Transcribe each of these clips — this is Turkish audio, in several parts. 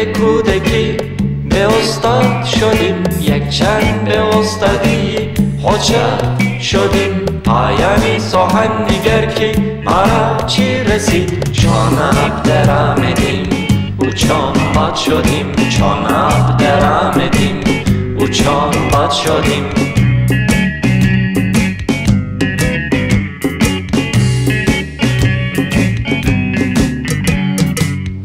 کودکی به استاد شدیم، یک چند به استادی حجت شدیم. پایانی سخن نگر که مرا چی رسید، چون اب درآمدیم او چون باد شدیم، چون اب درآمدیم او چون باد شدیم.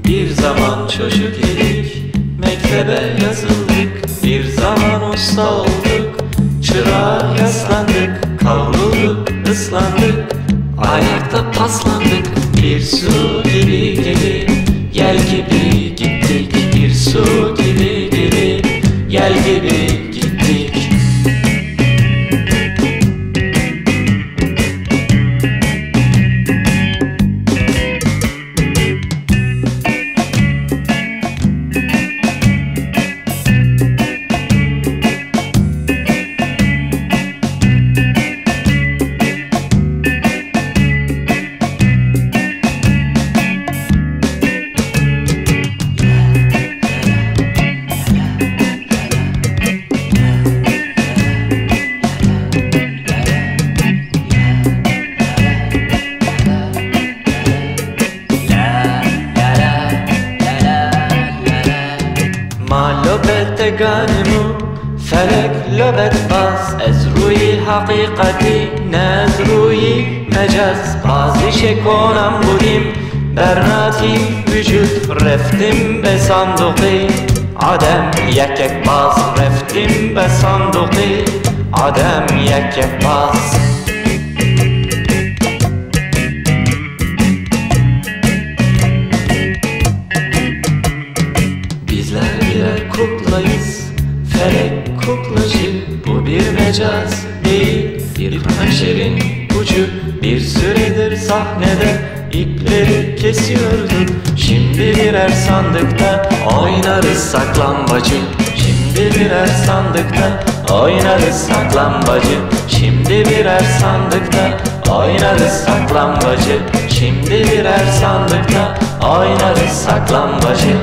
Bir zaman çocuk idik, mektebe yazıldık. Bir zaman usta olduk, çırağa yaslandık. Kavrulduk, ıslandık, ayakta paslandık. Bir su gibi gibi, yel gibi gittik. Bir su gibi gibi, yel gibi gittik. لبتگانمو فلک لبت باز، از روی حقیقتی نه از روی مجاز. بازیش کنم بودیم برناتی وجود، رفتیم به صندوقی آدم یک یک باز. رفتیم به صندوقی آدم یک یک باز. Kuklayız, felek kuklacı. Bu bir mecaz değil, bir hançerin ucu. Bir süredir sahnede ipleri kesiyorduk. Şimdi birer sandıkta oynarız saklambacı. Şimdi birer sandıkta oynarız saklambacı. Şimdi birer sandıkta oynarız saklambacı. Şimdi birer sandıkta oynarız saklambacı.